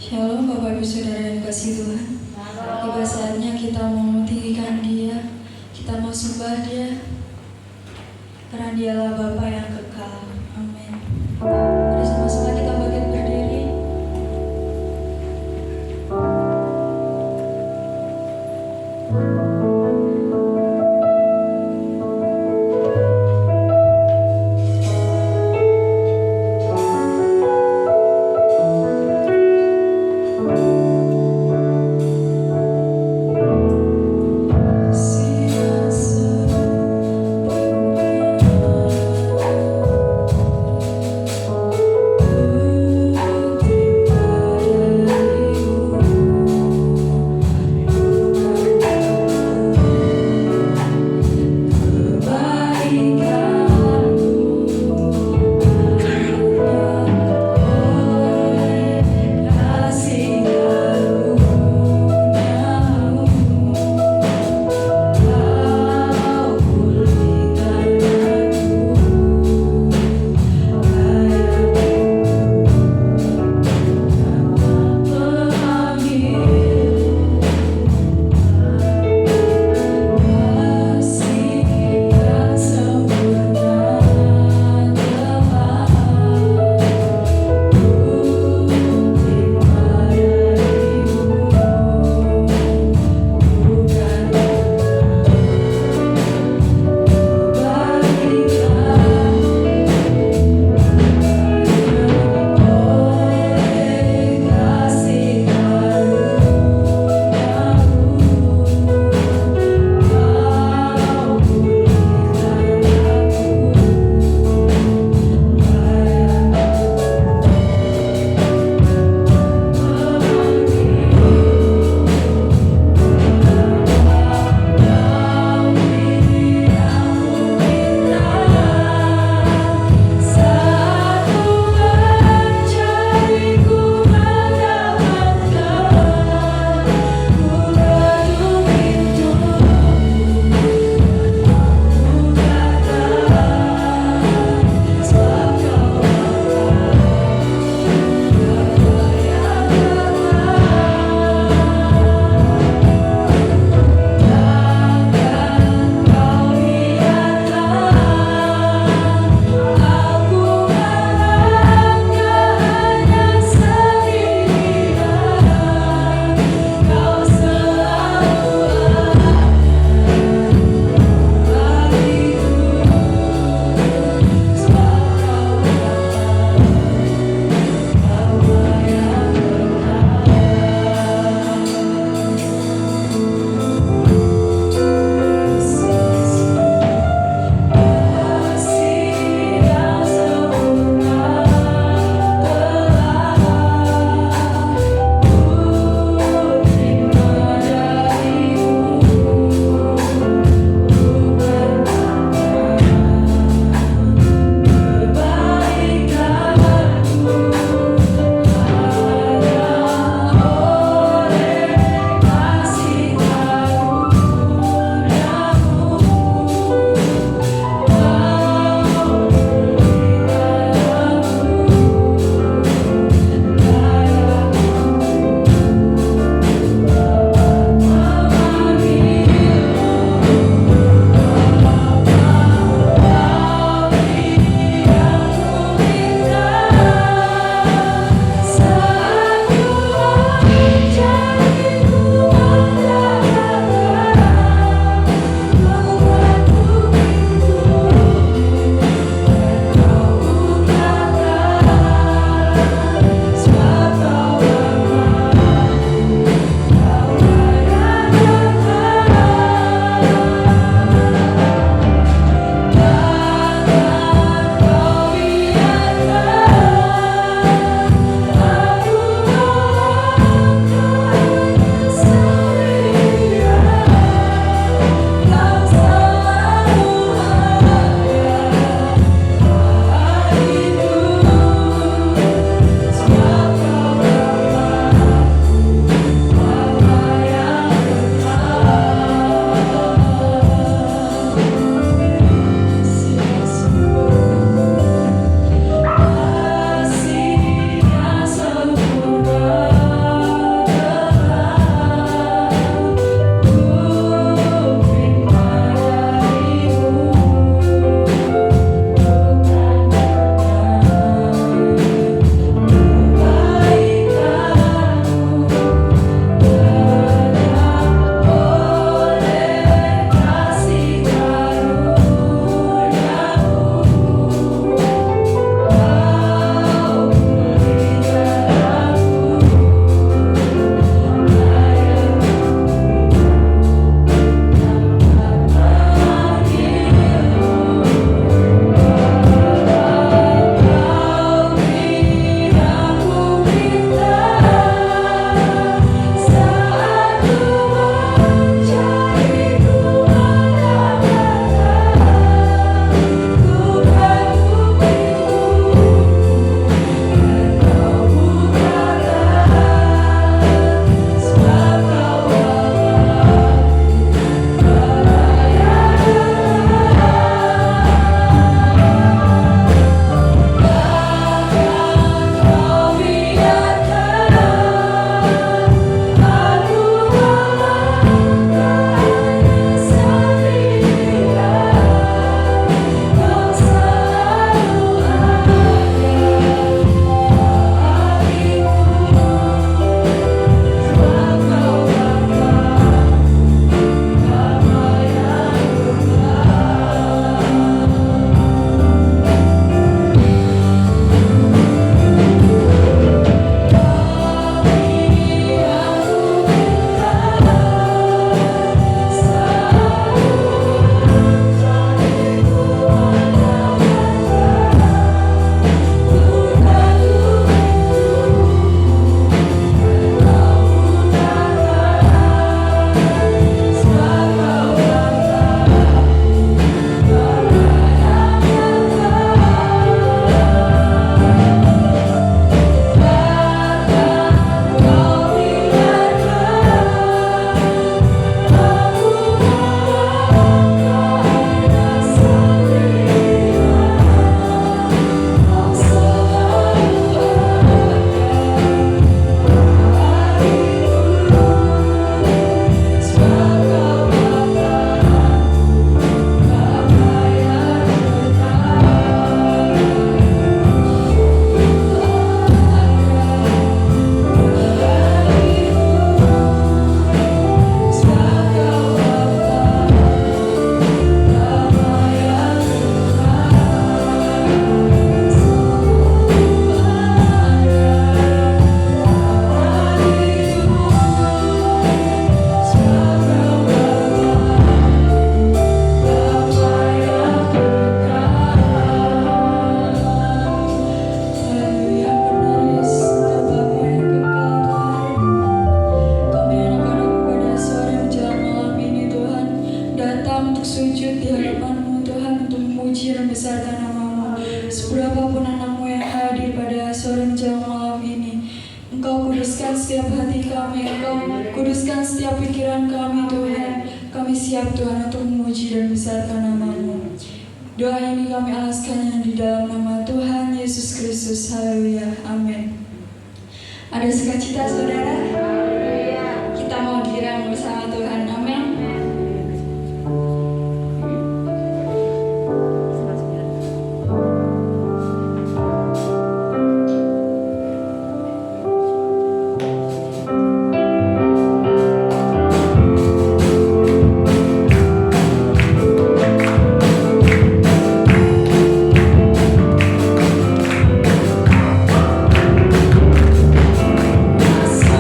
Shalom Bapak Ibu Saudara yang kasih Tuhan. Tiba saatnya kita mau tinggikan Dia, kita mau sembah Dia, karena Dialah Bapa yang kekal. Amin. Mari sama-sama kita bangkit berdiri. Sia-sia Engkau kuduskan setiap hati kami, Engkau kuduskan setiap pikiran kami Tuhan. Kami siap Tuhan untuk memuji dan besarkan nama-Mu. Doa ini kami alaskannya di dalam nama Tuhan Yesus Kristus. Haleluya. Amin. Ada sukacita saudara? Kita mau girang bersama Tuhan. Amin. Asal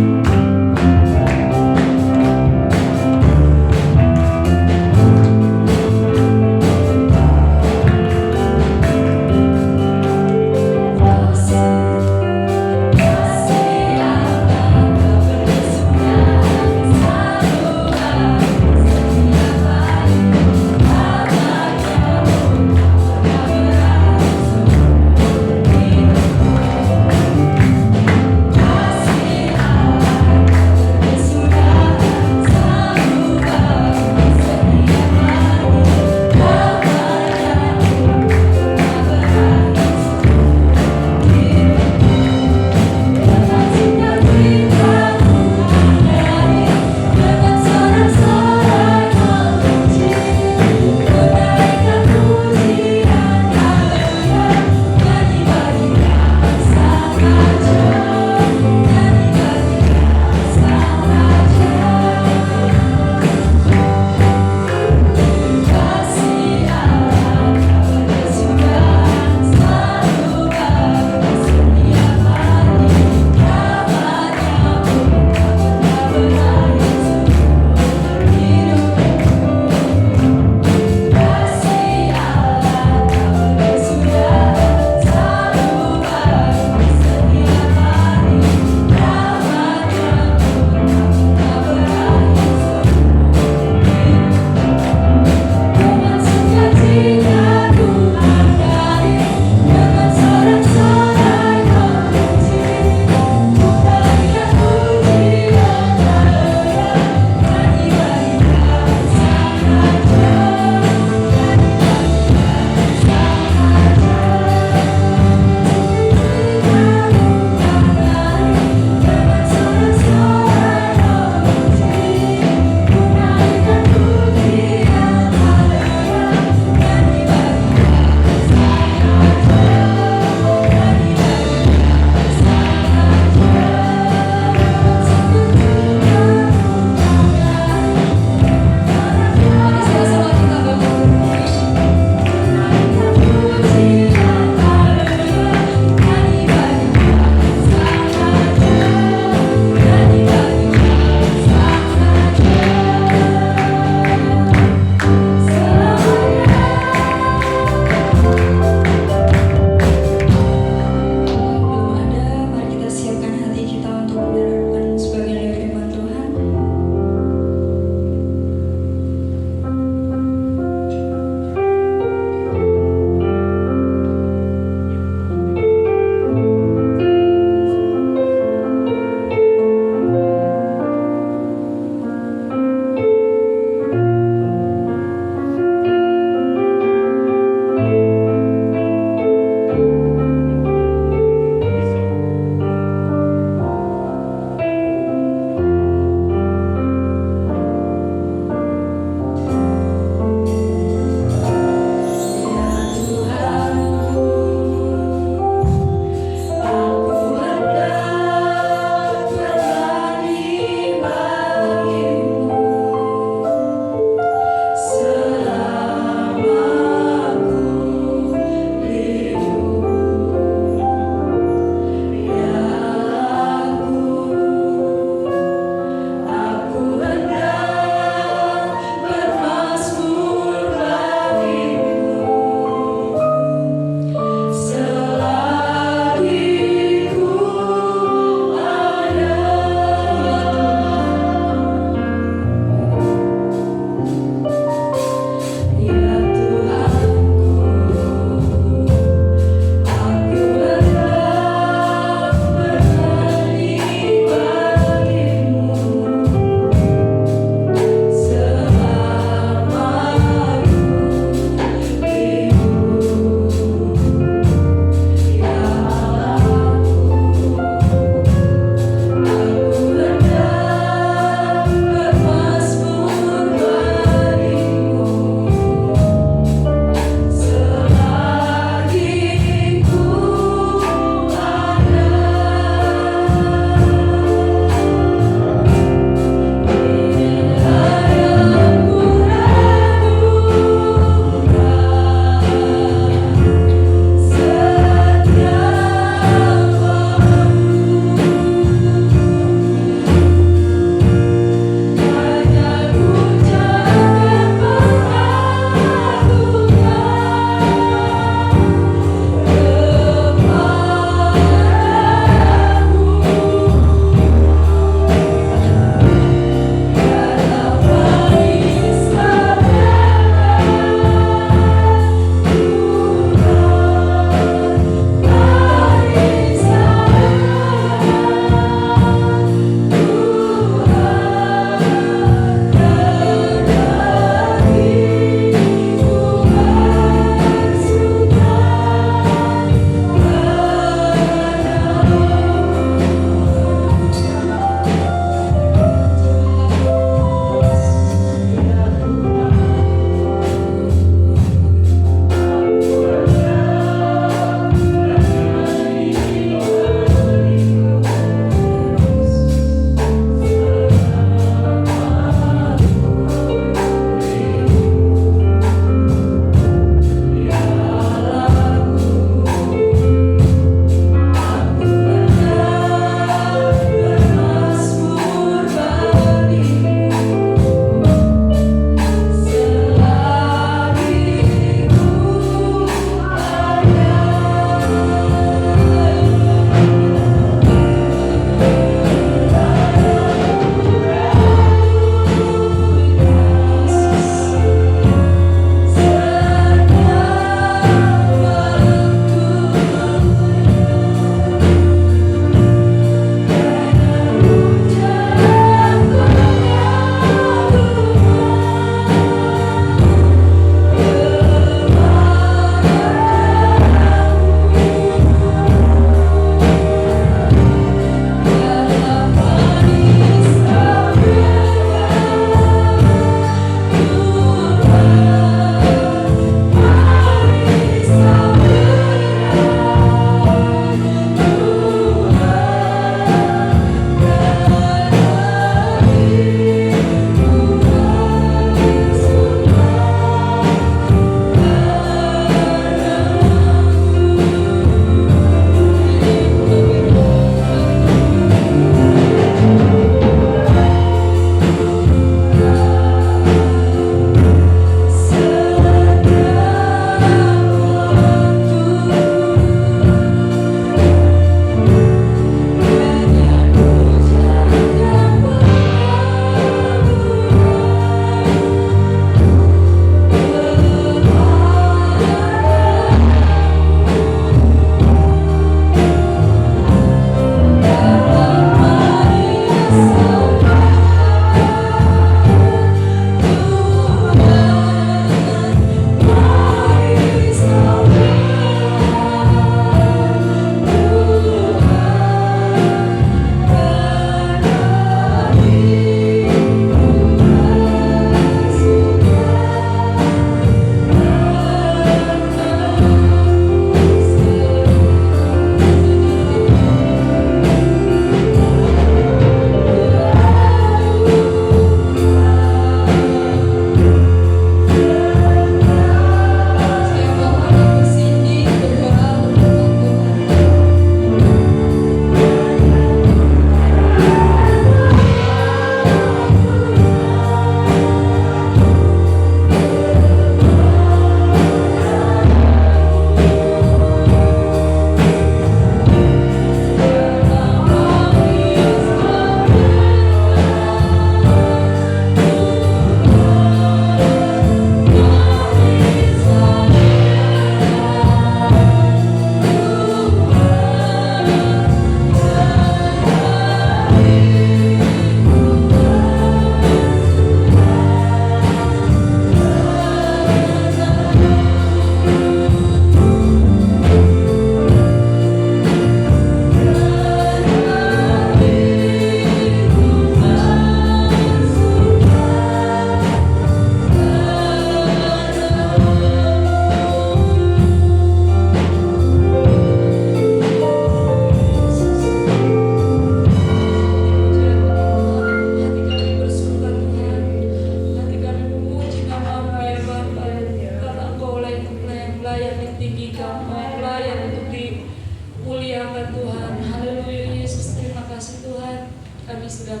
layak ditinggikan, Kau yang layak untuk dimuliakan Tuhan. Haleluya Yesus, terima kasih Tuhan. Kami sudah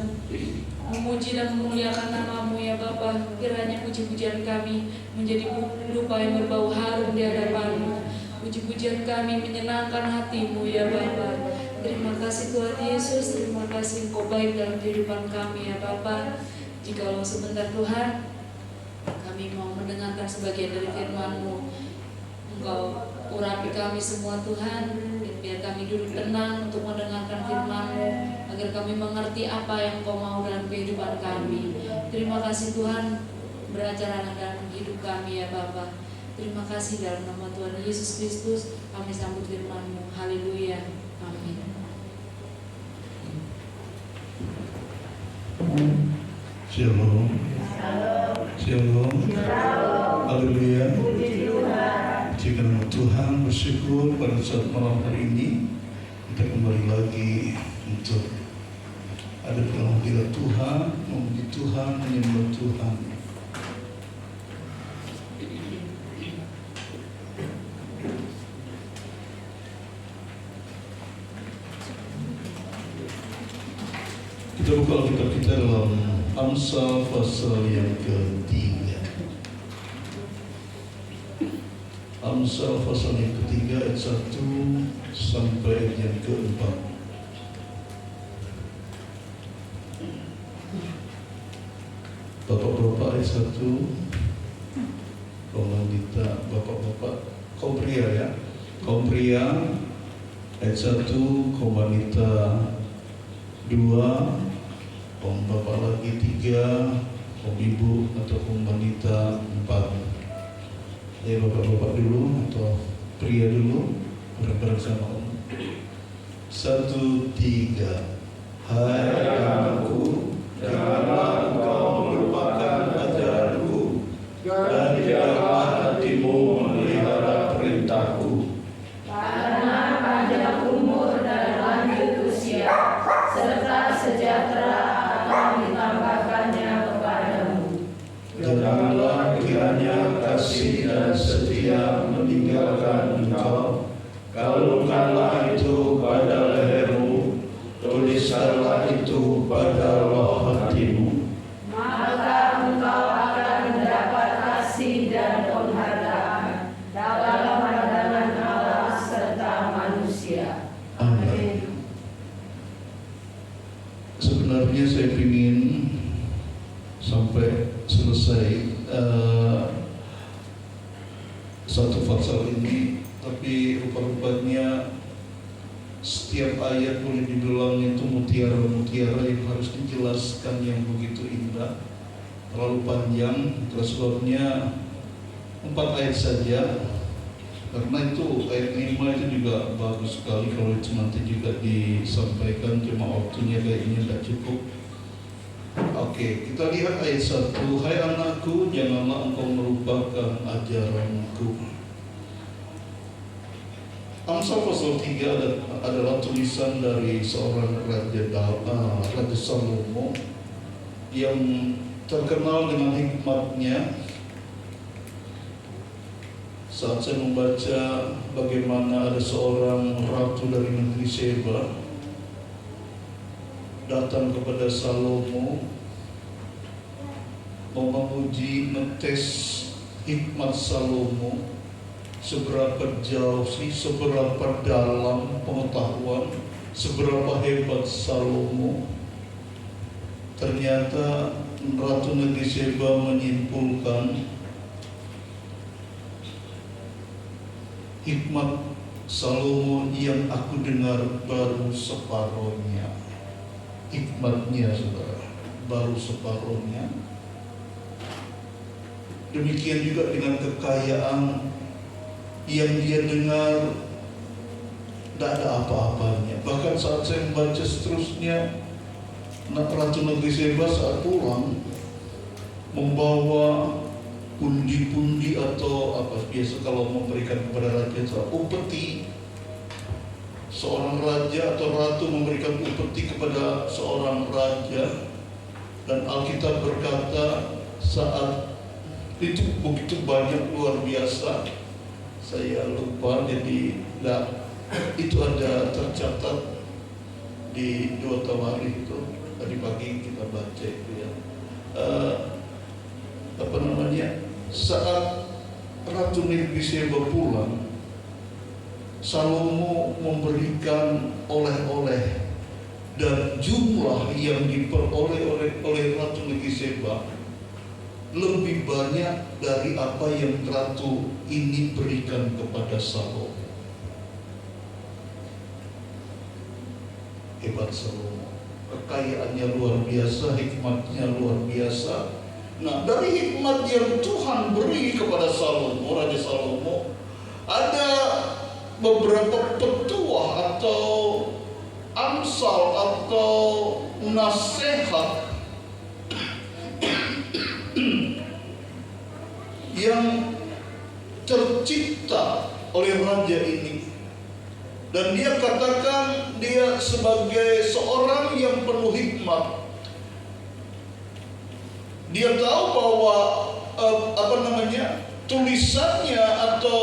memuji dan memuliakan nama-Mu ya Bapa. Kiranya puji-pujian kami menjadi dupa yang berbau harum di hadapan-Mu. Puji-pujian kami menyenangkan hati-Mu ya Bapa. Terima kasih Tuhan Yesus, terima kasih Engkau baik dalam kehidupan kami ya Bapa. Jikalau sebentar Tuhan, kami mau mendengarkan sebagian dari firman-Mu. Engkau urapi kami semua Tuhan, biar kami duduk tenang untuk mendengarkan firman-Mu, agar kami mengerti apa yang Kau mau dalam kehidupan kami. Terima kasih Tuhan, beracara dalam hidup kami ya Bapa. Terima kasih dalam nama Tuhan Yesus Kristus, kami sambut firman-Mu. Haleluya, amin. Shalom. Shalom. Haleluya. Puji nama Tuhan, bersyukur pada saat malam hari ini kita kembali lagi untuk ada dalam hadirat Tuhan, memuji Tuhan, menyembah Tuhan. Kita buka Alkitab kita dalam Amsal pasal yang ketiga. Amsal pasal yang ketiga ayat 1 sampai yang keempat. Bapak-bapak ayat 1, kaum wanita, bapak-bapak, kaum pria ya. Kaum pria ayat 1, kaum wanita 2, kaum bapak lagi 3, kaum ibu atau kaum wanita 4. Ya bapak-bapak dulu atau pria dulu, bareng-bareng sama om. 1, 3. Hai anakku, janganlah engkau melupakan ajaranku, dan biarlah hatimu memelihara perintahku. Karena panjang umur dan lanjut usia, serta sejahtera akan ditambahkannya kepadamu. Janganlah kiranya kasih dan setia meninggalkan engkau. Kalungkanlah itu pada lehermu, tuliskanlah itu pada loh hatimu. Maka engkau akan mendapat kasih dan penghargaan dalam pandangan Allah serta manusia. Amin. Sebenarnya saya ingin sampai selesai satu pasal ini, tapi rupa-rupanya setiap ayat boleh dibilang itu mutiara-mutiara yang harus dijelaskan yang begitu indah, terlalu panjang. Itulah sebabnya 4 ayat saja, karena itu ayat 5 itu juga bagus sekali kalau itu nanti juga disampaikan, cuma waktunya kayaknya tidak cukup. Oke, kita lihat ayat 1. Hai anakku, janganlah engkau melupakan ajaranku. Amsal pasal 3 adalah tulisan dari seorang Raja Salomo yang terkenal dengan hikmatnya. Saat saya membaca bagaimana ada seorang ratu dari negeri Seba datang kepada Salomo mau menguji, ngetes hikmat Salomo, seberapa jauh sih, seberapa dalam pengetahuan, seberapa hebat Salomo. Ternyata Ratu Negeri Seba menyimpulkan hikmat Salomo yang aku dengar baru separohnya. Hikmatnya saudara, baru separohnya. Demikian juga dengan kekayaan yang dia dengar, tidak ada apa-apanya. Bahkan saat saya membaca seterusnya, Ratu Negeri Seba saat pulang membawa pundi-pundi atau apa biasa kalau memberikan kepada raja, upeti. Seorang raja atau ratu memberikan upeti kepada seorang raja, dan Alkitab berkata saat itu begitu banyak, luar biasa, Saya lupa, jadi itu ada tercatat di Dua Tawarikh itu tadi pagi kita baca itu ya. Saat Ratu Nirgiseba pulang, Salomo memberikan oleh-oleh, dan jumlah yang diperoleh oleh Ratu Nirgiseba lebih banyak dari apa yang ratu ini berikan kepada Salomo. Hebat Salomo, kekayaannya luar biasa, hikmatnya luar biasa. Nah, dari hikmat yang Tuhan beri kepada Salomo, Raja Salomo, ada beberapa petuah atau amsal atau nasihat yang tercipta oleh raja ini. Dan dia katakan dia sebagai seorang yang penuh hikmat. Dia tahu bahwa tulisannya atau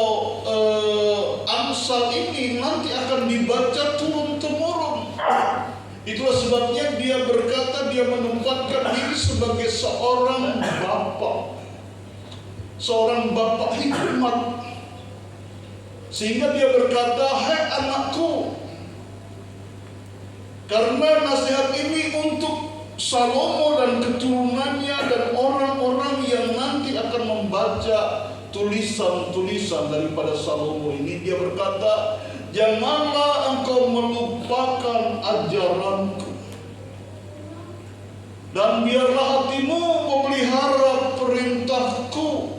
amsal ini nanti akan dibaca turun-temurun. Itulah sebabnya dia berkata, dia menempatkan diri sebagai seorang bapak hikmat. Sehingga dia berkata, "Hai anakku, karena nasihat ini untuk Salomo dan keturunannya dan orang-orang yang nanti akan membaca tulisan-tulisan daripada Salomo ini," dia berkata, "Janganlah engkau melupakan ajaranku, dan biarlah hatimu memelihara perintahku.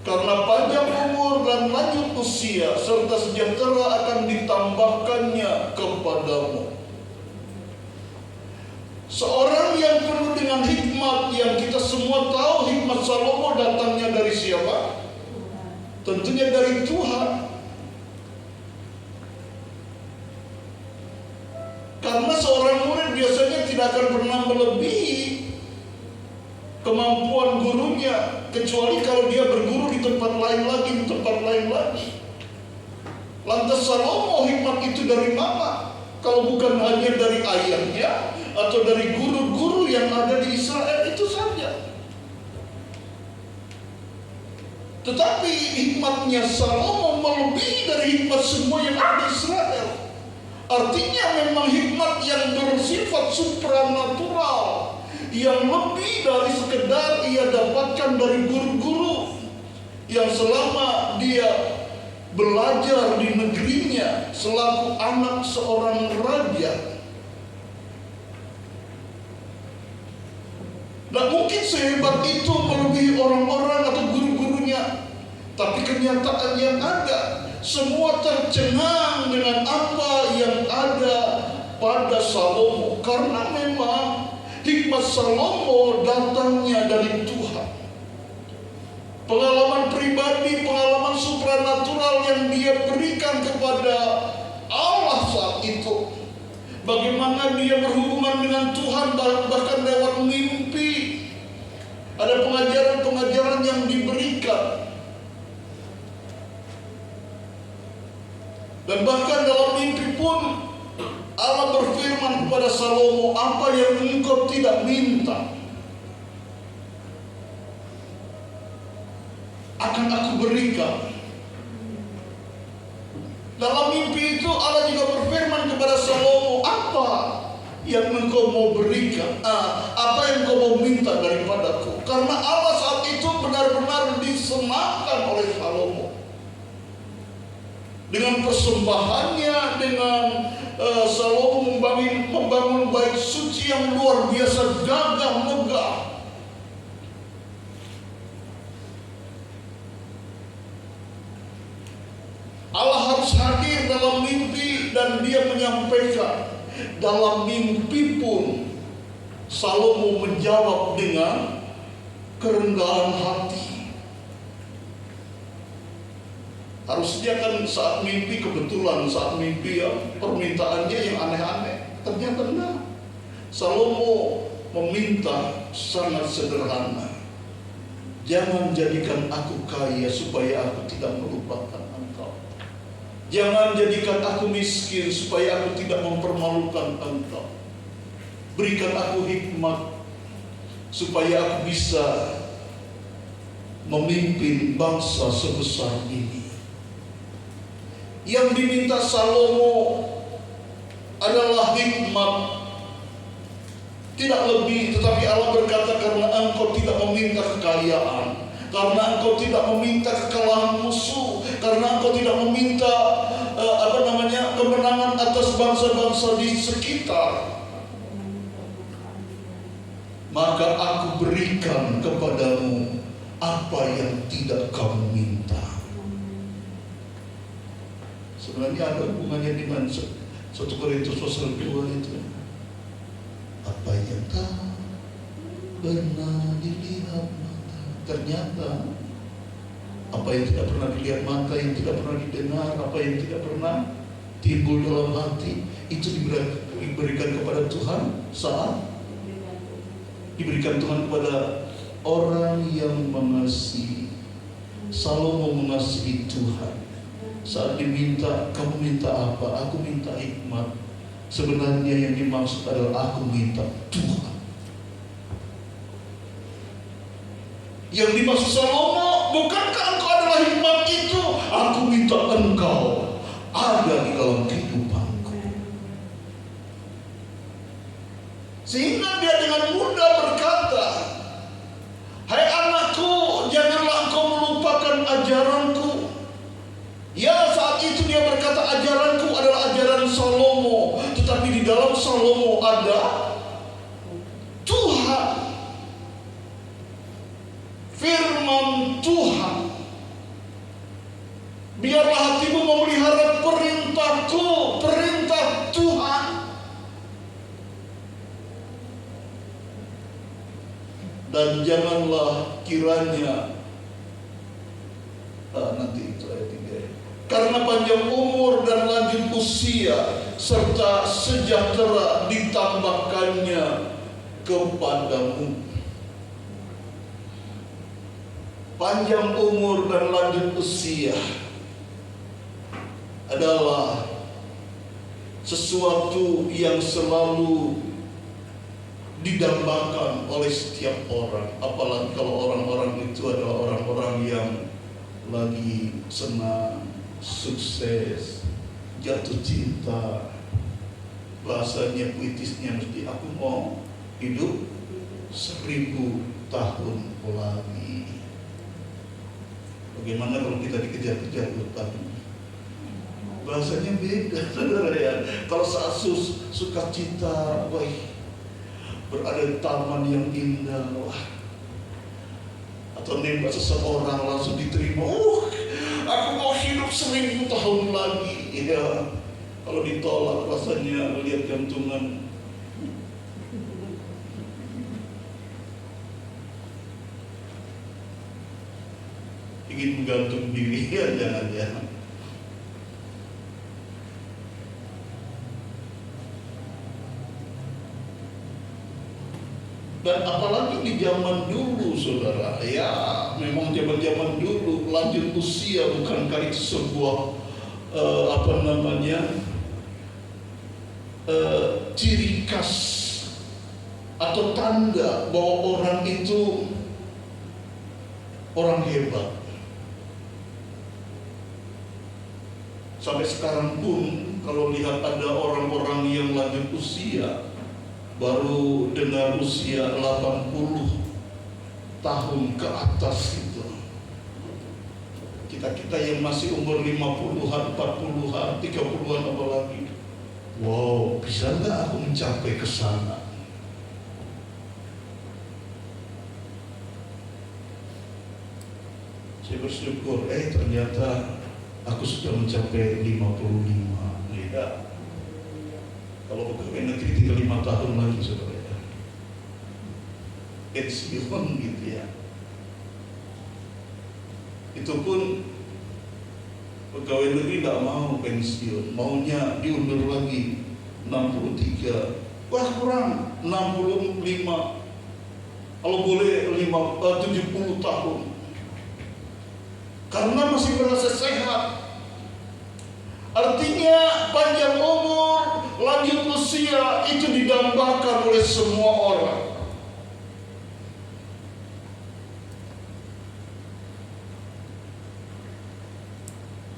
Karena panjang umur dan lanjut usia serta sejahtera akan ditambahkannya kepadamu." Seorang yang penuh dengan hikmat, yang kita semua tahu hikmat Salomo datangnya dari siapa? Tentunya dari Tuhan. Karena seorang murid biasanya tidak akan pernah melebihi kemampuan gurunya, kecuali kalau dia berguru di tempat lain lagi. Lantas Salomo hikmat itu dari mana? Kalau bukan hanya dari ayahnya atau dari guru-guru yang ada di Israel itu saja. Tetapi hikmatnya Salomo melebihi dari hikmat semua yang ada di Israel. Artinya memang hikmat yang bersifat supranatural, yang lebih dari sekedar ia dapatkan dari guru-guru yang selama dia belajar di negerinya selaku anak seorang raja. Nah, mungkin sehebat itu melebihi orang-orang atau guru-gurunya, tapi kenyataan yang ada semua tercengang dengan apa yang ada pada Salomo, karena memang hikmat Salomo datangnya dari Tuhan. Pengalaman pribadi, pengalaman supranatural yang dia berikan kepada Allah saat itu. Bagaimana dia berhubungan dengan Tuhan bahkan lewat mimpi. Ada pengajaran-pengajaran yang diberikan. Dan bahkan dalam mimpi pun Allah berfirman kepada Salomo, "Apa yang engkau tidak minta akan aku berikan." Dalam mimpi itu Allah juga berfirman kepada Salomo, "Apa yang engkau mau berikan? Apa yang engkau mau minta daripadaku?" Karena Allah saat itu benar-benar disenangkan oleh Salomo dengan persembahannya, dengan Salomo membangun bait suci yang luar biasa gagah megah. Allah harus hadir dalam mimpi dan dia menyampaikan. Dalam mimpi pun Salomo menjawab dengan kerendahan hati. Harusnya kan saat mimpi kebetulan, saat mimpi ya permintaannya yang aneh-aneh. Ternyata enggak. Salomo meminta sangat sederhana. Jangan jadikan aku kaya supaya aku tidak melupakan Engkau. Jangan jadikan aku miskin supaya aku tidak mempermalukan Engkau. Berikan aku hikmat supaya aku bisa memimpin bangsa sebesar ini. Yang diminta Salomo adalah hikmat, tidak lebih. Tetapi Allah berkata, karena engkau tidak meminta kekayaan, karena engkau tidak meminta kekalahan musuh, karena engkau tidak meminta kemenangan atas bangsa-bangsa di sekitar, maka aku berikan kepadamu apa yang tidak kamu minta. Sebenarnya ada hubungannya dengan 1 Korintus pasal 2 itu. Apa yang tak pernah dilihat mata. Ternyata apa yang tidak pernah dilihat mata, yang tidak pernah didengar, apa yang tidak pernah timbul dalam hati, itu diberikan kepada Tuhan saat diberikan Tuhan kepada orang yang mengasihi. Salomo mengasihi Tuhan. Saat diminta, kamu minta apa? Aku minta hikmat. Sebenarnya yang dimaksud adalah aku minta Tuhan. Yang dimaksud Salomo, bukankah engkau adalah hikmat itu? Aku minta engkau ada di dalam kehidupanku. Sehingga dia dengan mudah berkata, hai anakku, janganlah engkau melupakan ajaranku. Ya, saat itu dia berkata ajaranku adalah ajaran Salomo, tetapi di dalam Salomo ada Tuhan, firman Tuhan. Biarlah hatimu memelihara perintahku, perintah Tuhan. Dan janganlah kiranya nanti itu ayat 3. Karena panjang umur dan lanjut usia serta sejahtera ditambahkannya kepadamu. Panjang umur dan lanjut usia adalah sesuatu yang selalu didambakan oleh setiap orang. Apalagi kalau orang-orang itu adalah orang-orang yang lagi senang, sukses, jatuh cinta. Bahasanya puitisnya mesti, aku mau hidup 1000 tahun lagi. Bagaimana kalau kita dikejar-kejar utang? Bahasanya beda, saudara ya. Kalau saat sukacita, wah, berada di taman yang indah, wah, atau nembak seseorang langsung diterima, aku mau hidup 1000 tahun lagi. Ya, kalau ditolak rasanya melihat gantungan. Ingin menggantung diri, ya jangan-jangan. Dan apalagi di zaman dulu, saudara, ya memang zaman dulu lanjut usia bukankah itu sebuah ciri khas atau tanda bahwa orang itu orang hebat. Sampai sekarang pun kalau lihat ada orang-orang yang lanjut usia, baru dengan usia 80 tahun ke atas itu, kita yang masih umur 50-an, 40-an, 30-an apalagi, wow, bisa nggak aku mencapai ke sana? Saya bersyukur, ternyata aku sudah mencapai 55. Ya. Kalau pegawai negeri tinggal 5 tahun lagi, saudara ya. Pensiun gitu ya. Itu pun pegawai negeri tidak mau pensiun, maunya diundur lagi 63. Wah, kurang 65. Kalau boleh 70 tahun. Karena masih merasa sehat. Artinya panjang umur, lanjut usia itu didambakan oleh semua orang.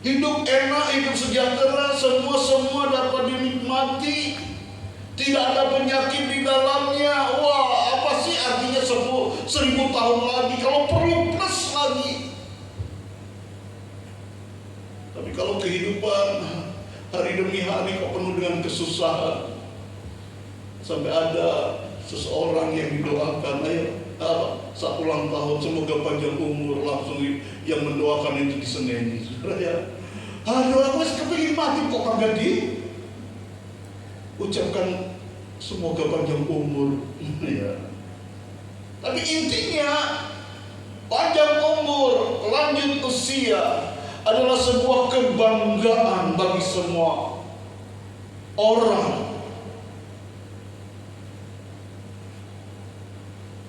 Hidup enak, hidup sejahtera, semua dapat dinikmati. Tidak ada penyakit di dalamnya. Wah, apa sih artinya 1000 tahun lagi? Kalau perlu plus lagi. Tapi kalau kehidupan hari demi hari kok penuh dengan kesusahan, sampai ada seseorang yang didoakan, ayo saat ulang tahun semoga panjang umur, langsung yang mendoakan itu diseneni. Saudara ya, aduh aku kepingin mati kok kagak ucapkan semoga panjang umur. Ya. Tapi intinya panjang umur, lanjut usia adalah sebuah kebanggaan bagi semua orang.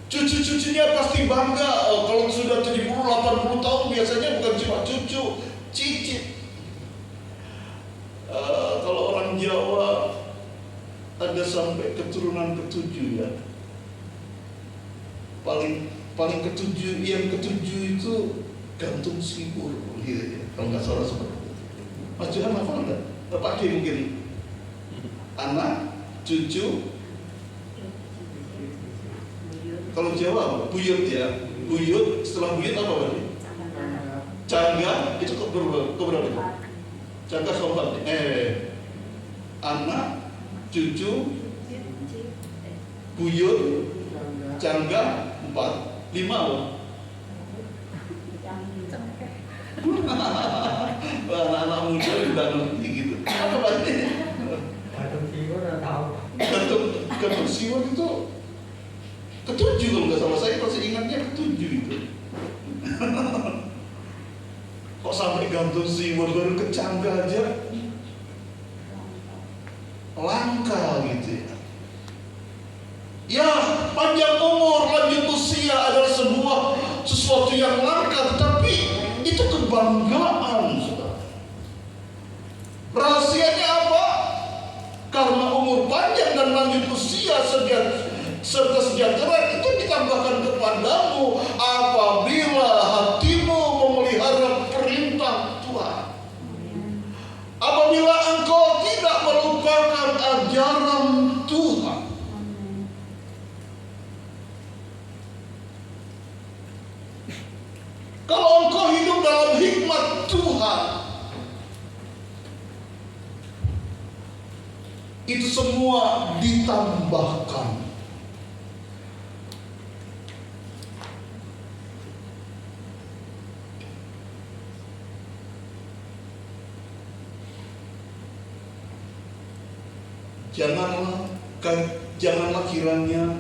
Cucu-cucunya pasti bangga. Kalau sudah 70-80 tahun biasanya bukan cuma cucu, cicit. Kalau orang Jawa ada sampai keturunan ke-7 ya. Paling ke-7, yang ke-7 itu gantung sibur gitu ya. Kalau nggak salah seperti itu. Mas Johan hafal nggak? Pak D mungkin. Anak, cucu. Kalau Jawa apa? Buyut ya. Buyut, setelah buyut apa berarti? Cangga, itu keberapa itu? Cangga keempat. Anak, cucu, buyut, cangga, 4, 5 apa? Anak-anak muda udah ngerti gitu. Apa berarti? Gantung siwon udah tahu. Gantung siwon itu ke-7 kalau nggak salah, saya masih ingatnya ke-7 itu. Kok sampai gantung siwon baru kecangga aja langka gitu ya. Ya, panjang umur, lanjut usia adalah sesuatu yang langka, tetapi itu kebanggaan, saudara. Rahasianya apa? Karena umur panjang dan lanjut usia serta sejahtera itu ditambahkan kepadamu apabila hatimu memelihara perintah Tuhan. Apabila engkau tidak melupakan ajaran Tuhan. Kalau engkau hidup dalam hikmat Tuhan, itu semua ditambahkan. Janganlah kiranya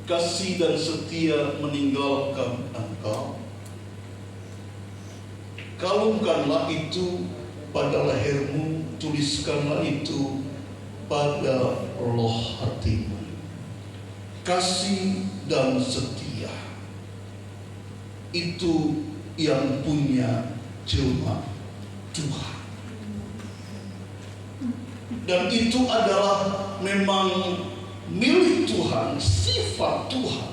kasih dan setia meninggalkan engkau. Kalungkanlah itu pada lehermu, tuliskanlah itu pada loh hatimu. Kasih dan setia itu yang punya cuma Tuhan. Dan itu adalah memang milik Tuhan, sifat Tuhan.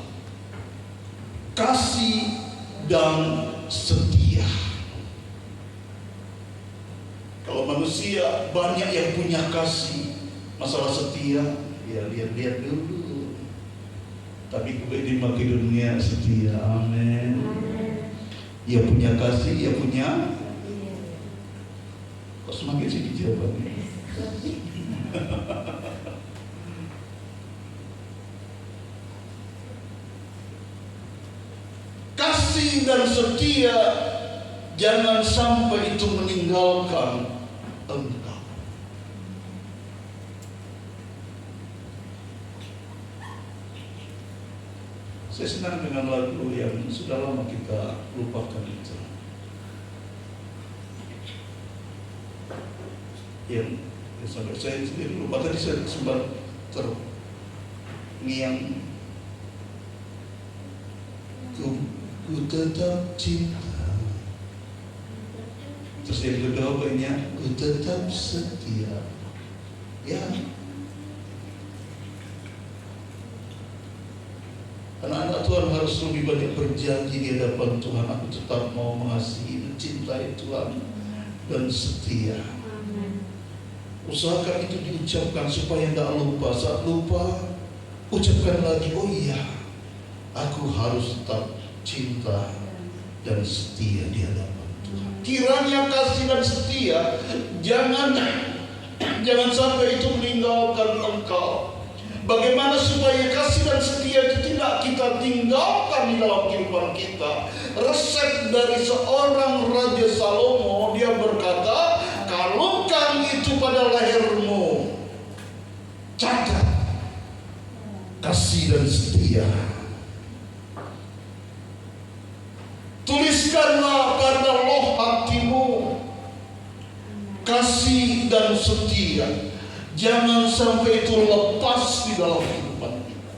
Kasih dan setia. Kalau manusia banyak yang punya kasih, masalah setia, ya lihat-lihat dulu. Tapi gue di Makedonia setia, amin. Ya punya kasih, ya punya. Kok semakin sedikit jawabannya? Kasih dan setia jangan sampai itu meninggalkan engkau. Saya senang dengan lagu yang sudah lama kita lupakan itu. Yang sampai saya sendiri lupa, tadi saya sempat terngiang tetap cinta. Terus yang kedua banyak, ku tetap setia. Ya. Anak-anak Tuhan harus lebih banyak berjanji di hadapan Tuhan. Aku tetap mau mengasihi, mencintai Tuhan dan setia. Usahakan itu diucapkan supaya tidak lupa. Saat lupa, ucapkan lagi, oh iya, aku harus tetap cinta dan setia di hadapan Tuhan. Kiranya kasih dan setia jangan sampai itu meninggalkan engkau. Bagaimana supaya kasih dan setia itu tidak kita tinggalkan di dalam kehidupan kita? Resep dari seorang Raja Salomo, dia berkata, kalungkan itu pada lehermu, catat kasih dan setia. Tuliskanlah pada loh hatimu kasih dan setia. Jangan sampai itu lepas di dalam kehidupan kita.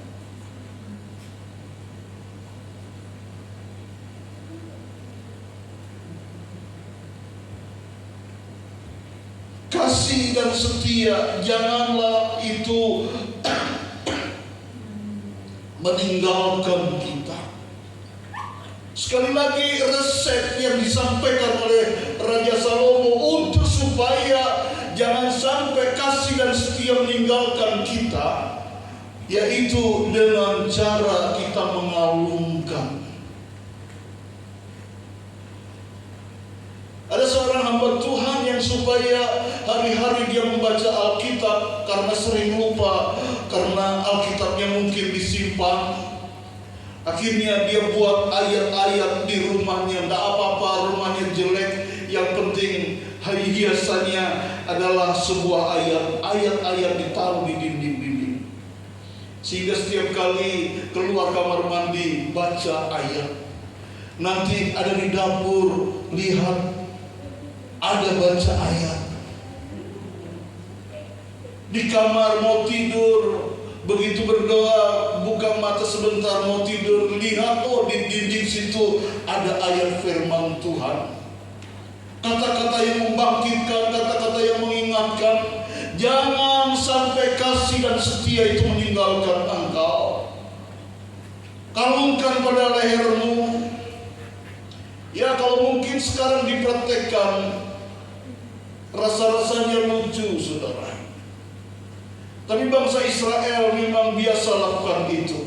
Kasih dan setia, janganlah itu meninggalkan kita. Sekali lagi, resep yang disampaikan oleh Raja Salomo untuk supaya jangan sampai kasih dan setia meninggalkan kita, yaitu dengan cara kita mengalungkan. Ada seorang hamba Tuhan yang supaya hari-hari dia membaca Alkitab karena sering lupa, karena Alkitabnya mungkin disimpan. Akhirnya dia buat ayat-ayat di rumahnya. Tidak apa-apa rumahnya jelek, yang penting hiasannya adalah sebuah ayat-ayat ditaruh di dinding-dinding. Sehingga setiap kali keluar kamar mandi baca ayat. Nanti ada di dapur, lihat ada baca ayat. Di kamar mau tidur, begitu berdoa, buka mata sebentar mau tidur, lihat di dinding situ ada ayat firman Tuhan. Kata-kata yang membangkitkan, kata-kata yang mengingatkan. Jangan sampai kasih dan setia itu meninggalkan engkau. Kalungkan pada lehermu. Ya, kalau mungkin sekarang dipraktekkan, rasa-rasanya lucu, saudara. Tapi bangsa Israel memang biasa lakukan itu.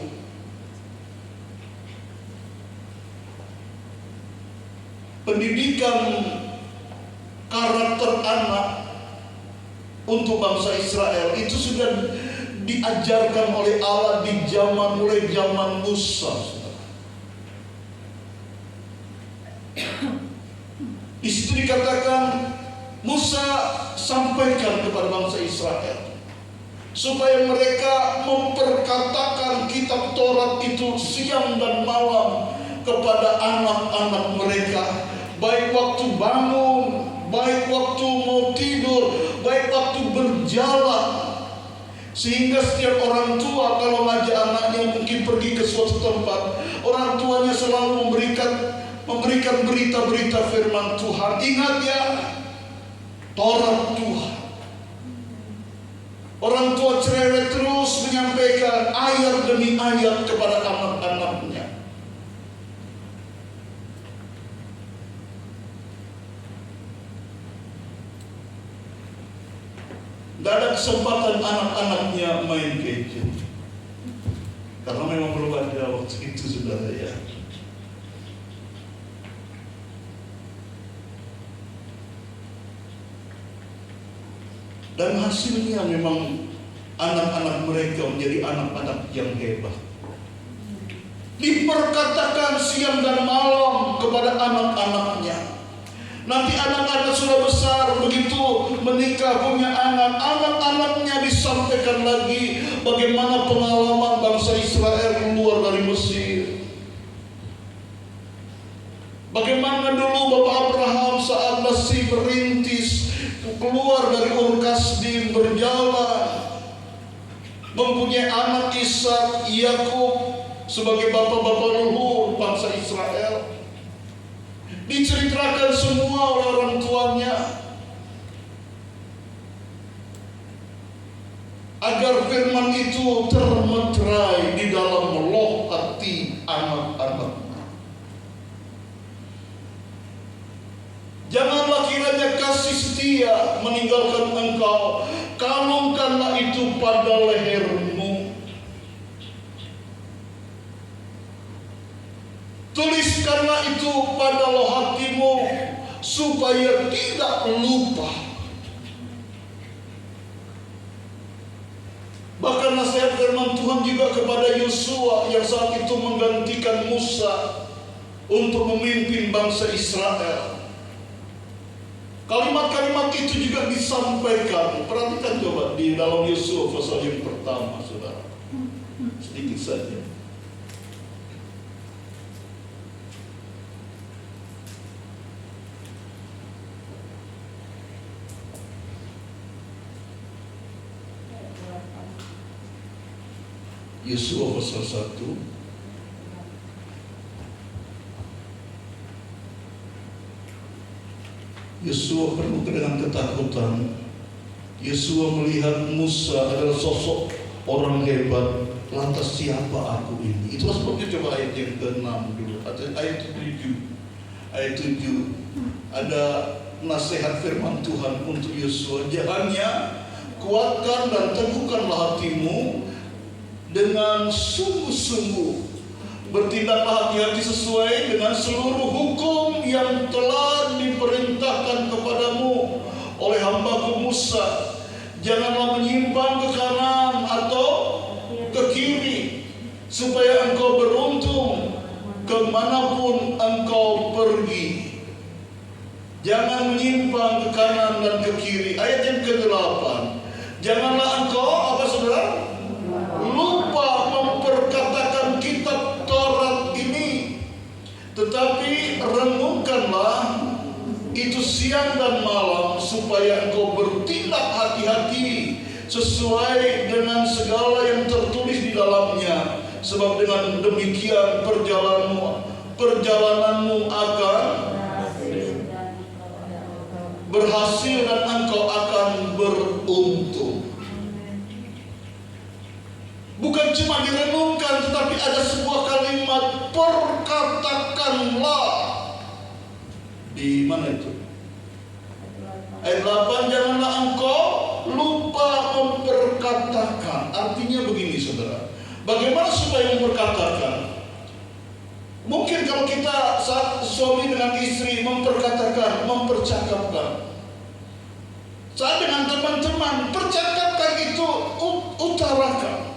Pendidikan karakter anak untuk bangsa Israel itu sudah diajarkan oleh Allah mulai zaman Musa. Istri katakan, Musa sampaikan kepada bangsa Israel supaya mereka memperkatakan kitab Taurat itu siang dan malam kepada anak-anak mereka, baik waktu bangun, baik waktu mau tidur, baik waktu berjalan. Sehingga setiap orang tua kalau ngajak anaknya mungkin pergi ke suatu tempat, orang tuanya selalu memberikan berita-berita firman Tuhan. Ingat ya, Taurat Tuhan. Orang tua cerewet terus menyampaikan ayat demi ayat kepada anak-anaknya. Tidak ada kesempatan anak-anaknya main gadget, karena memang belum ada waktu itu, saudara ya. Dan hasilnya memang anak-anak mereka menjadi anak-anak yang hebat. Diperkatakan siang dan malam kepada anak-anaknya. Nanti anak-anak sudah besar, begitu menikah punya anak-anaknya disampaikan lagi bagaimana pengalaman bangsa Israel keluar dari Mesir. Bagaimana dulu Bapak Abraham saat masih merintis keluar dari Ur Kasdim berjalan, mempunyai anak Ishak, Yakub sebagai bapak-bapak leluhur bangsa Israel. diceritakan semua oleh orang tuanya, agar firman itu termeterai di dalam loh hati anak-anak. Janganlah kiranya kasih setia meninggalkan engkau. Kalungkanlah itu pada lehermu. Tuliskanlah itu pada loh hatimu supaya tidak lupa. Bahkan nasihat firman Tuhan juga kepada Yosua yang saat itu menggantikan Musa untuk memimpin bangsa Israel. Kalimat-kalimat itu juga disampaikan. Perhatikan coba di dalam Yosua pasal yang pertama, saudara. Sedikit saja. Yosua pasal 1. Yosua penuh dengan ketakutan. Yosua melihat Musa adalah sosok orang hebat. Lantas siapa aku ini? Itulah sebabnya coba ayat yang ke-6 dulu. Ayat 7. Ayat 7. Ada nasihat firman Tuhan untuk Yosua. Jalannya kuatkan dan teguhkanlah hatimu dengan sungguh-sungguh. Bertindaklah hati-hati sesuai dengan seluruh hukum yang telah diperintahkan kepadamu oleh hambaku Musa. Janganlah menyimpang ke kanan atau ke kiri, supaya engkau beruntung kemanapun engkau pergi. Jangan menyimpang ke kanan dan ke kiri. Ayat yang ke-8. Janganlah engkau, apa saudara? Lupa memperkatakan kitab Taurat ini, tetapi renungkanlah itu siang dan malam, supaya engkau bertindak hati-hati sesuai dengan segala yang tertulis di dalamnya. Sebab dengan demikian perjalananmu akan berhasil dan engkau akan beruntung. Bukan cuma direnungkan, tetapi ada sebuah kalimat perkatakanlah. Di mana itu? Ayat 8, janganlah engkau lupa memperkatakan. Artinya begini saudara, bagaimana supaya memperkatakan? Mungkin kalau kita saat suami dengan istri memperkatakan, mempercakapkan. Saat dengan teman-teman, percakapkan itu, utarakan.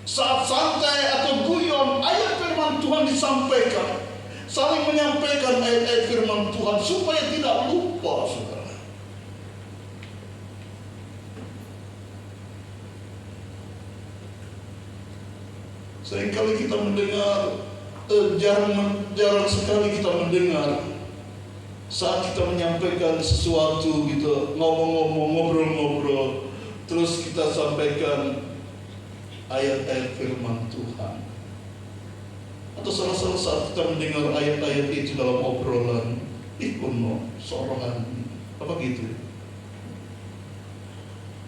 Saat santai atau guyon, ayat firman Tuhan disampaikan. Saling menyampaikan ayat-ayat firman Tuhan supaya tidak lupa, saudara. Seringkali kita mendengar, jarang sekali kita mendengar saat kita menyampaikan sesuatu gitu, ngomong-ngomong, ngobrol-ngobrol, terus kita sampaikan ayat-ayat firman Tuhan. Atau salah-salah saat kita mendengar ayat-ayat itu dalam obrolan, ikuno, sorohan, apa gitu.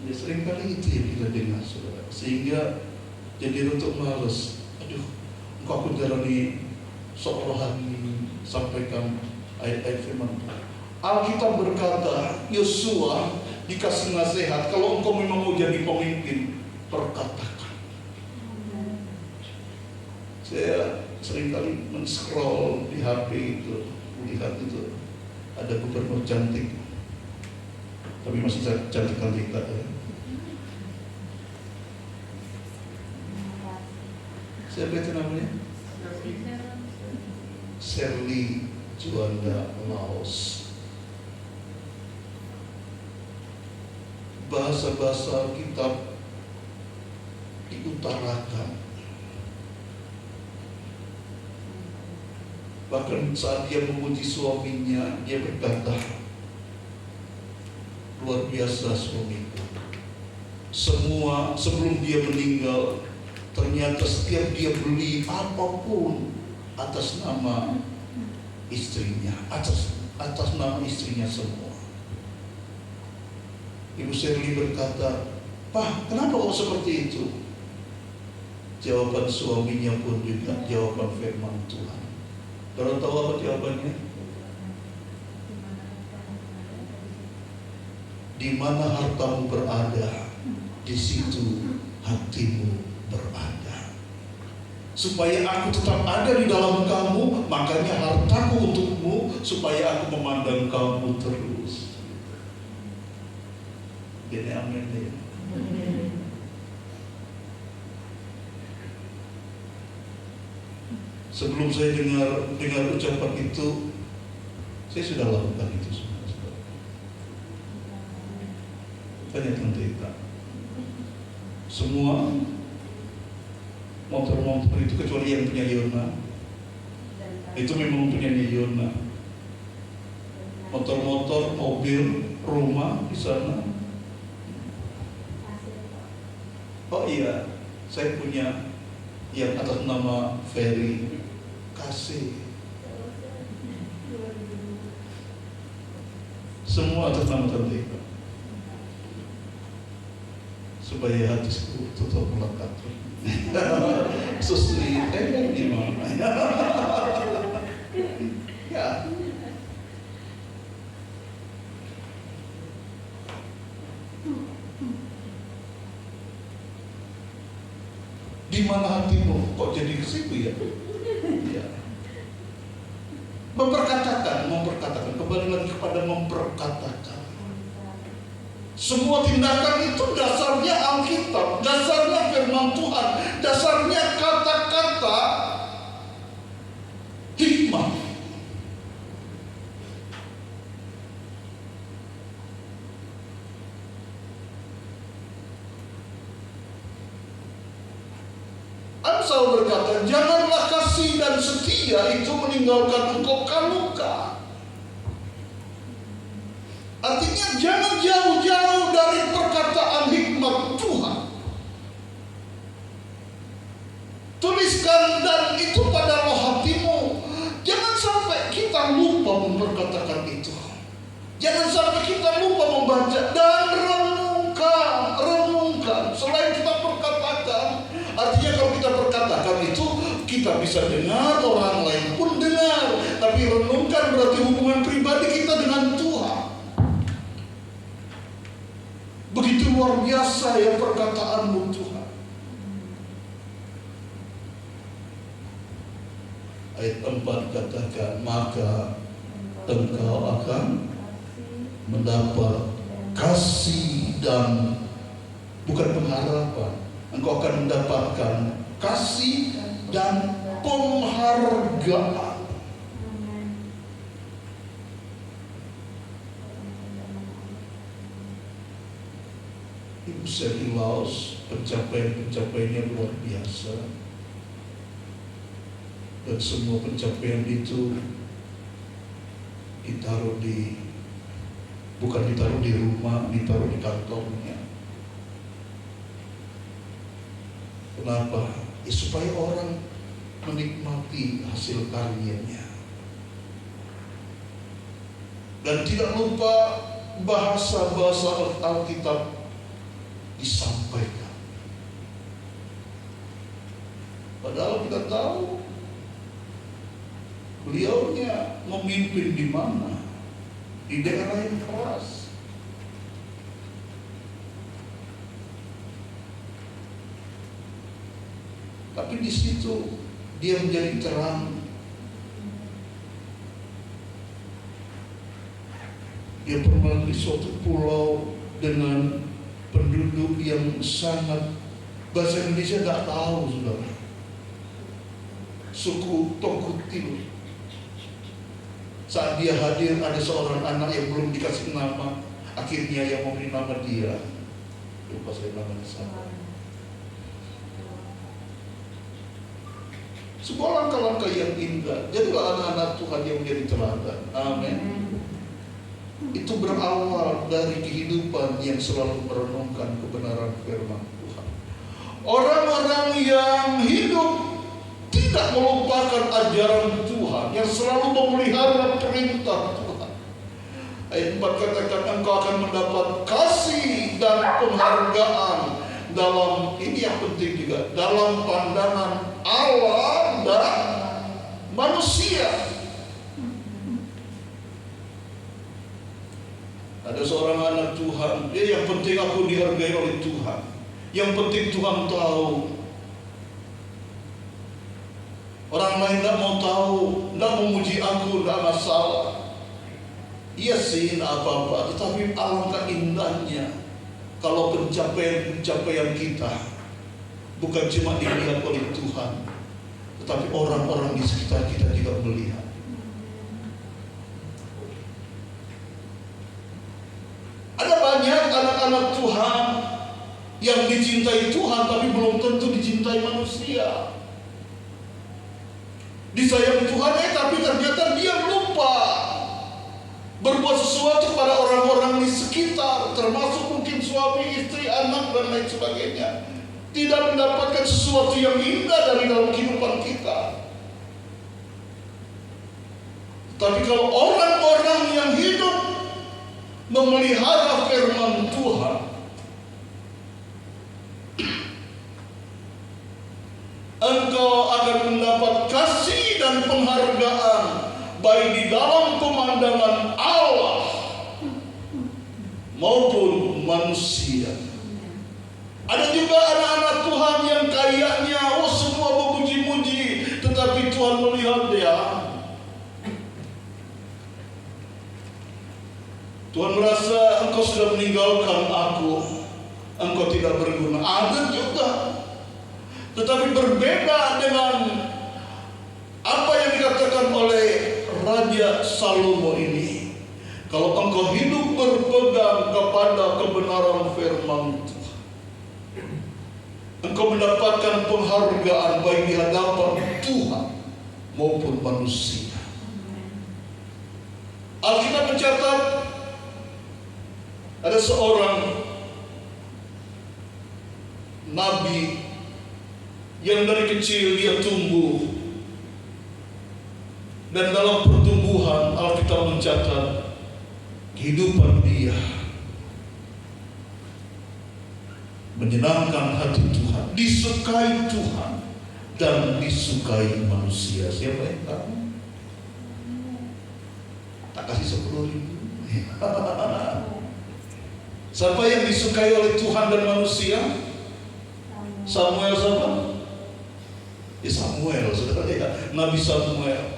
Ya seringkali itu yang kita dengar, saudara. Sehingga jadi untuk males. Aduh, engkau aku jalani sorohan, sampaikan ayat-ayat firman Tuhan. Alkitab berkata, Yosua dikasih nasihat, kalau engkau memang mau jadi pemimpin, perkatakan. Saya seringkali men-scroll di HP itu, lihat itu ada gubernur cantik, tapi masih cantik-cantik tak ya. Siapa itu namanya? Shirley Juanda Laos. Bahasa-bahasa kitab diutarakan. Bahkan saat dia memuji suaminya, dia berkata, luar biasa suamiku. Semua sebelum dia meninggal, ternyata setiap dia beli apapun atas nama istrinya, atas nama istrinya semua. Ibu Shirley berkata, "Pak, kenapa kok seperti itu?" Jawaban suaminya pun juga jawaban firman Tuhan. Kalau tahu apa jawabannya? Di mana hartamu berada, di situ hatimu berada. Supaya aku tetap ada di dalam kamu, makanya hartaku untukmu, supaya aku memandang kamu terus. Jadi amin ya. Sebelum saya dengar ucapan itu, saya sudah lakukan itu semua. Tanya Tante Ita. Semua motor-motor itu kecuali yang punya Yona, itu memang punya Yona. Motor-motor, mobil, rumah di sana. Oh iya, saya punya yang atas nama Ferry Kasih. Semua atas nama Tante Ita. Supaya hatiku tetap melekat. Susri, gimana? Ya. Di mana hatimu? Kok jadi ke situ ya? Ya. Memperkatakan, kembali lagi kepada memperkatakan. Semua tindakan itu dasarnya Alkitab, dasarnya firman Tuhan, dasarnya kata-kata hikmah. Amsal berkata, janganlah kasih dan setia itu meninggalkan engkau luka. Artinya jangan jauh-jauh dari perkataan hikmat Tuhan. Tuliskan dan itu pada roh hatimu. Jangan sampai kita lupa memperkatakan itu. Jangan sampai kita lupa membaca dan renungkan. Selain kita perkatakan, artinya kalau kita perkatakan itu kita bisa dengar, orang lain pun dengar. Tapi renungkan berarti hubungan pribadi kita dengan Tuhan. Begitu luar biasa ya perkataanmu Tuhan. Ayat 4 katakan, maka engkau akan mendapat kasih dan bukan pengharapan. Engkau akan mendapatkan kasih dan penghargaan. Ibu Shirley Laos, pencapaiannya luar biasa. Dan semua pencapaian itu bukan ditaruh di rumah, ditaruh di kantornya. Kenapa? Ya, supaya orang menikmati hasil karyanya. Dan tidak lupa bahasa-bahasa Alkitab disampaikan. Padahal kita tahu beliaunya memimpin di mana? Di daerah yang keras. Tapi di situ dia menjadi terang. Dia pernah di suatu pulau dengan penduduk yang sangat, bahasa Indonesia nggak tahu, saudara. Suku Tokutil. Saat dia hadir ada seorang anak yang belum dikasih nama, akhirnya yang memberi nama dia. Lupa saya namanya sama. Sebuah langkah-langkah yang indah. Jadilah anak-anak Tuhan yang menjadi teladan. Amin. Itu berawal dari kehidupan yang selalu merenungkan kebenaran firman Tuhan. Orang-orang yang hidup tidak melupakan ajaran Tuhan, yang selalu memelihara perintah Tuhan. Ayat 4 katakan engkau akan mendapat kasih dan penghargaan dalam, ini yang penting juga, dalam pandangan Allah dan manusia. Ada seorang anak Tuhan, dia yang penting aku dihargai oleh Tuhan, yang penting Tuhan tahu. Orang lain tidak mau tahu, tidak memuji aku, tidak masalah. Iya sih, tidak apa-apa. Tetapi alangkah indahnya kalau pencapaian kita bukan cuma dilihat oleh Tuhan, tetapi orang-orang di sekitar kita juga melihat. Ada banyak anak-anak Tuhan yang dicintai Tuhan, tapi belum tentu dicintai manusia. Disayang Tuhan, tapi ternyata dia lupa berbuat sesuatu pada orang-orang di sekitar, termasuk mungkin suami, istri, anak, dan lain sebagainya. Tidak mendapatkan sesuatu yang indah dari dalam kehidupan kita. Tapi kalau orang-orang yang hidup memelihara firman Tuhan, engkau akan mendapat kasih dan penghargaan baik di dalam pemandangan Allah maupun manusia. Ada juga anak-anak Tuhan yang kayaknya semua memuji-muji, tetapi Tuhan melihat dia. Tuhan merasa engkau sudah meninggalkan aku, engkau tidak berguna. Ada juga. Tetapi berbeda dengan apa yang dikatakan oleh Raja Salomo ini. Kalau engkau hidup berpegang kepada kebenaran firman Tuhan, engkau mendapatkan penghargaan baik di hadapan Tuhan maupun manusia. Alkitab mencatat ada seorang nabi yang dari kecil dia tumbuh, dan dalam pertumbuhan Alkitab mencatat kehidupan dia menyenangkan hati Tuhan, disukai Tuhan dan disukai manusia. Siapa yang tahu? Tak kasih 10.000. Siapa yang disukai oleh Tuhan dan manusia? Samuel siapa? Samuel, saudara ya, Nabi Samuel.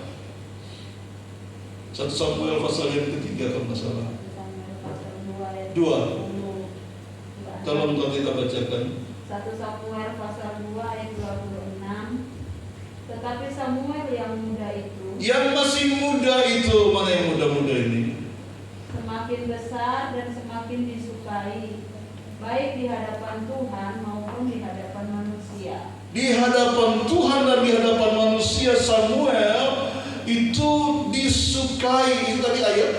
1 Samuel pasal yang ketiga kalau nggak salah. 2. Tolong kalau kita bacakan. 1 Samuel pasal 2 ayat 26. Tetapi Samuel yang muda itu, yang masih muda itu, mana yang muda-muda ini? semakin besar dan semakin disukai, baik di hadapan Tuhan maupun di hadapan manusia. Di hadapan Tuhan dan di hadapan manusia, Samuel itu disukai. Itu tadi ayat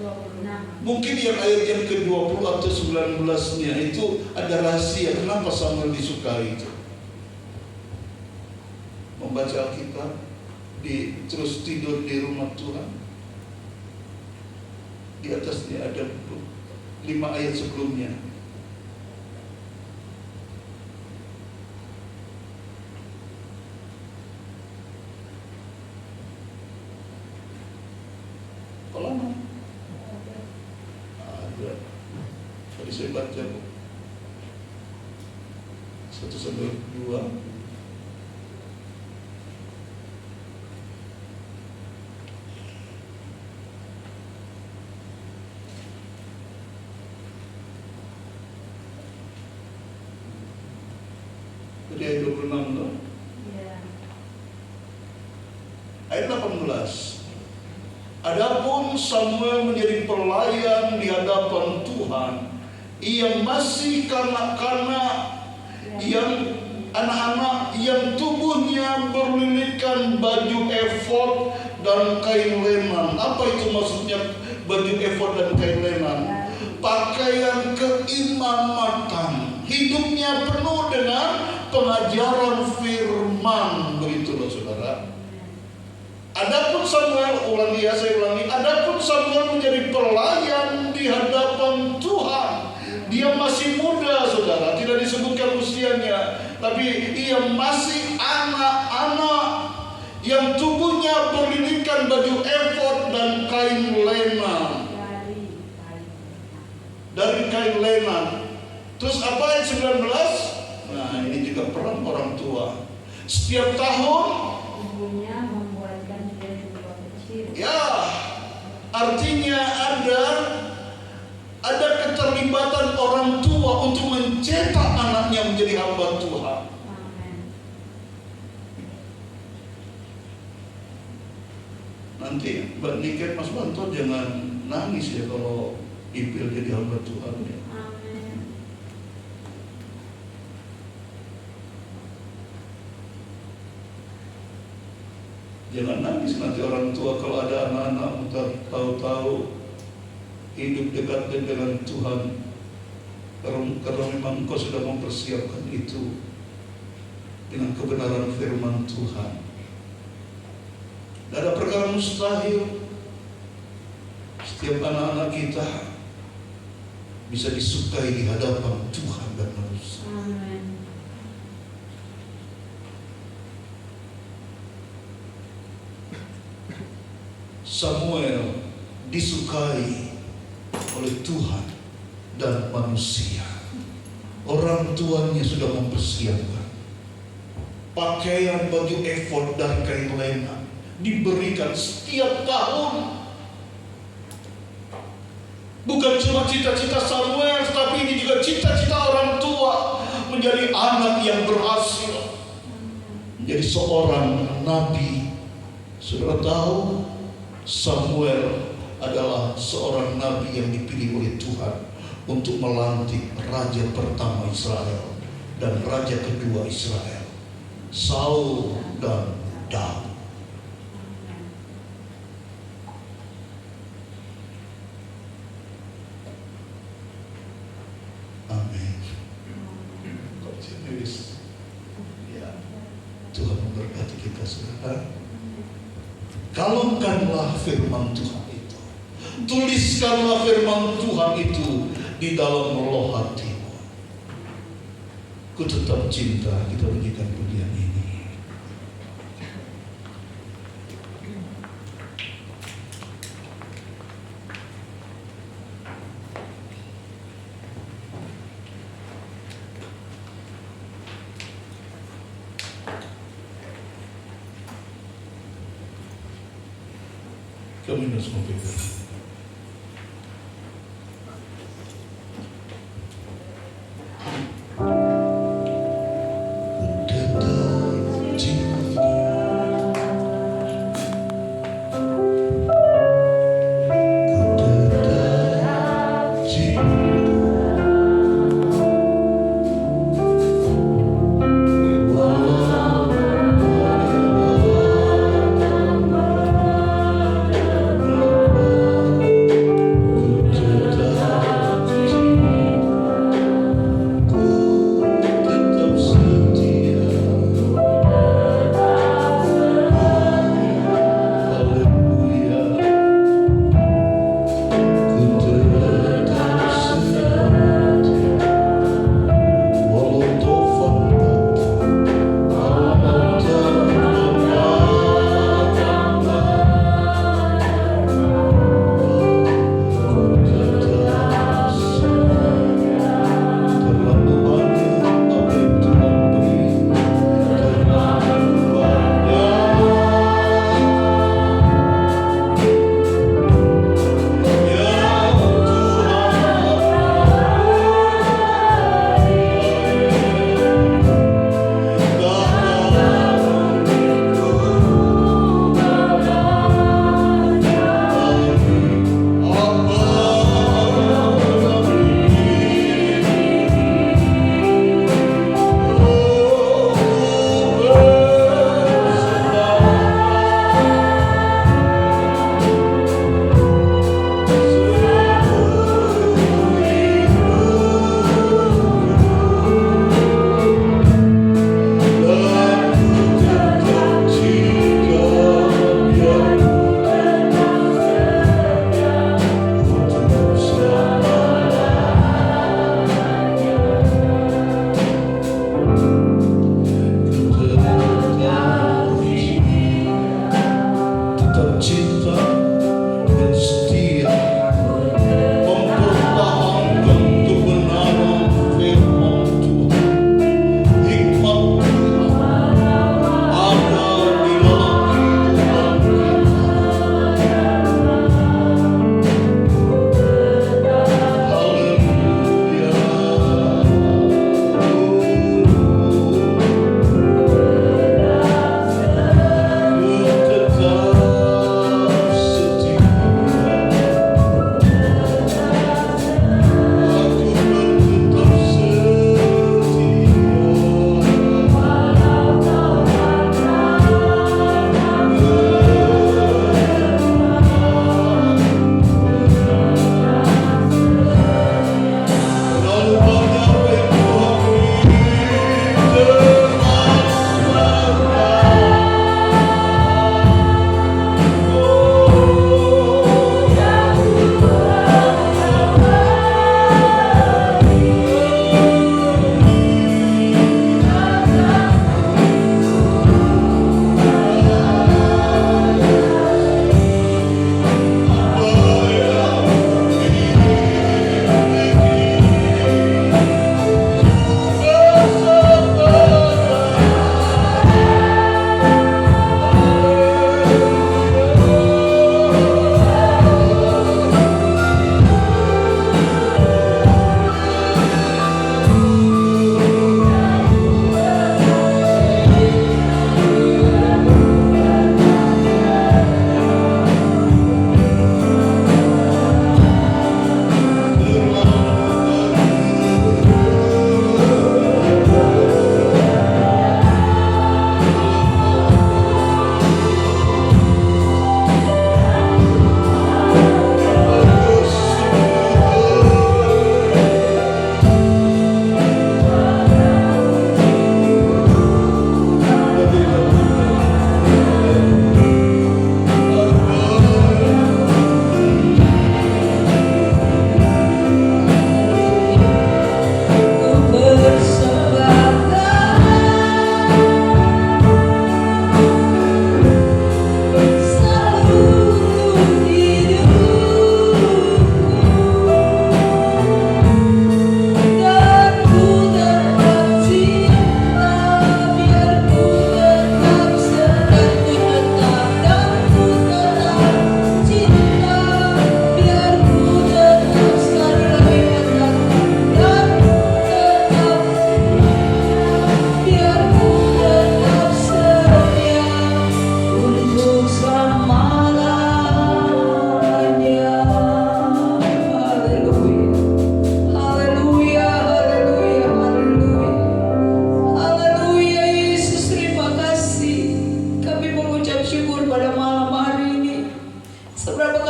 26. mungkin yang ayat yang ke-20 atau 19-nya itu ada rahasia kenapa Samuel disukai itu. Membaca Alkitab, terus tidur di rumah Tuhan. Di atasnya ada 5 ayat sebelumnya. Lama ada. Tadi saya baca 1 sampai 2. Tadi ayat 26 tuh. Ya. Ayat 18. Adapun Samuel menjadi pelayan di hadapan Tuhan, ia masih kanak-kanak, yang anak-anak yang tubuhnya berlilitkan baju efod dan kain lenan. Apa itu maksudnya baju efod dan kain lenan? Pakaian keimamatan. Hidupnya penuh dengan pengajaran firman. Begitulah saudara. Adapun Samuel, adapun Samuel menjadi pelayan di hadapan Tuhan. Dia masih muda, saudara, tidak disebutkan usianya, tapi ia masih anak-anak yang tubuhnya berlilingkan baju efod dan kain lena. Dari kain lena. Terus apa ayat 19? Nah, ini juga peran orang tua. Setiap tahun ibunya membuatkan dia jubah kecil. ya, artinya ada keterlibatan orang tua untuk mencetak anaknya menjadi hamba Tuhan. Amin. Nanti Mbak Niken, Mas Banto jangan nangis ya kalau Ipil jadi hamba Tuhan ya. Amin. Jangan nangis nanti orang tua kalau ada anak-anak tahu-tahu hidup dekat dengan Tuhan. Karena memang engkau sudah mempersiapkan itu dengan kebenaran firman Tuhan. Tidak ada perkara mustahil. Setiap anak-anak kita bisa disukai di hadapan Tuhan dan manusia. Amin. Samuel disukai oleh Tuhan dan manusia. Orang tuanya sudah mempersiapkan pakaian baju efod dan kain lena, diberikan setiap tahun. Bukan cuma cita-cita Samuel, tapi ini juga cita-cita orang tua menjadi anak yang berhasil, menjadi seorang nabi. Saudara tahu, Samuel adalah seorang nabi yang dipilih oleh Tuhan untuk melantik raja pertama Israel dan raja kedua Israel, Saul dan Daud. Amin. Ya, Tuhan memberkati kita, saudara. Kalungkanlah firman Tuhan itu, tuliskanlah firman Tuhan itu di dalam roh hatimu. Ku tetap cinta. Kita berikan pujian ini. Kami harus memikirkan.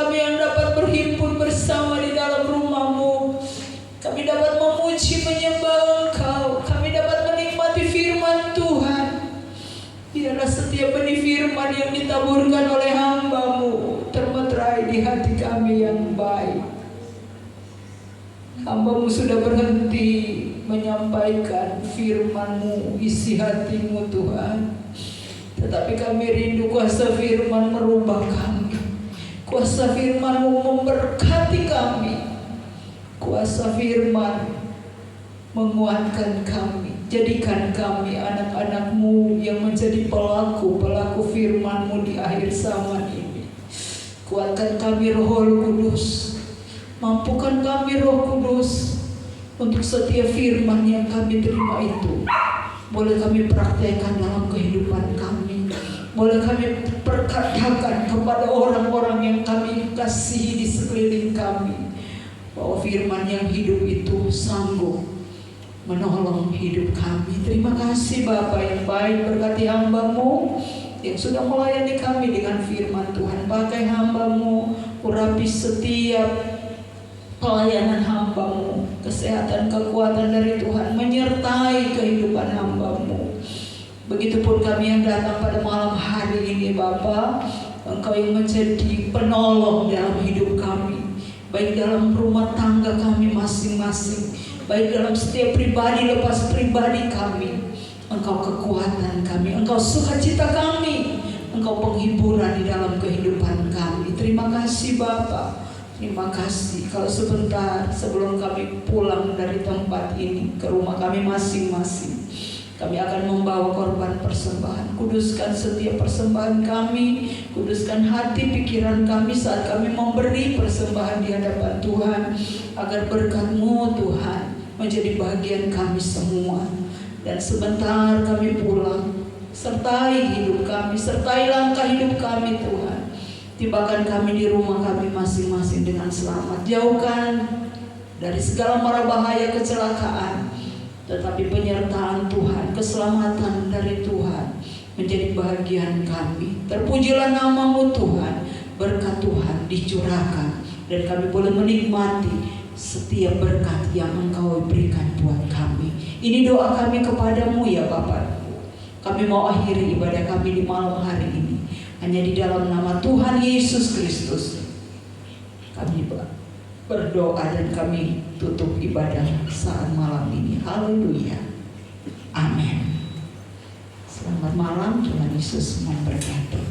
kami yang dapat berhimpun bersama di dalam rumah-Mu. Kami dapat memuji menyembah Engkau. Kami dapat menikmati firman Tuhan. Biarlah setiap benih firman yang ditaburkan oleh hamba-Mu termeterai di hati kami yang baik. Hamba-Mu sudah berhenti menyampaikan firman-Mu, isi hati-Mu Tuhan. Tetapi kami rindu kuasa firman merubah kami. Kuasa firman-Mu memberkati kami. Kuasa firman menguatkan kami. Jadikan kami anak-anak-Mu yang menjadi pelaku firman-Mu di akhir zaman ini. Kuatkan kami Roh Kudus. Mampukan kami Roh Kudus untuk setiap firman yang kami terima itu boleh kami praktekkan dalam kehidupan kami. Boleh kami perkatakan kepada orang-orang yang kami kasihi di sekeliling kami bahwa firman yang hidup itu sanggup menolong hidup kami. Terima kasih Bapa yang baik, berkati hamba-Mu yang sudah melayani kami dengan firman Tuhan. Pakai hamba-Mu, urapi setiap pelayanan hamba-Mu, kesehatan, kekuatan dari Tuhan menyertai kehidupan hamba-Mu. Begitupun kami yang datang pada malam hari ini Bapa, Engkau yang menjadi penolong dalam hidup kami, baik dalam rumah tangga kami masing-masing, baik dalam setiap pribadi lepas pribadi kami. Engkau kekuatan kami, Engkau sukacita kami, Engkau penghiburan di dalam kehidupan kami. Terima kasih Bapa. Terima kasih. Kalau sebentar sebelum kami pulang dari tempat ini ke rumah kami masing-masing, kami akan membawa korban persembahan. Kuduskan setiap persembahan kami, kuduskan hati pikiran kami saat kami memberi persembahan di hadapan Tuhan, agar berkat-Mu Tuhan menjadi bagian kami semua. Dan sebentar kami pulang, sertai hidup kami, sertai langkah hidup kami Tuhan. Tibakan kami di rumah kami masing-masing dengan selamat. Jauhkan dari segala mara bahaya kecelakaan, tetapi penyertaan Tuhan, keselamatan dari Tuhan menjadi bagian kami. Terpujilah nama-Mu Tuhan. Berkat Tuhan dicurahkan dan kami boleh menikmati setiap berkat yang Engkau berikan buat kami. Ini doa kami kepada-Mu ya Bapa. Kami mau akhiri ibadah kami di malam hari ini hanya di dalam nama Tuhan Yesus Kristus. Kami berdoa dan kami tutup ibadah saat malam ini. Haleluya. Amin. Selamat malam, Tuhan Yesus memberkati.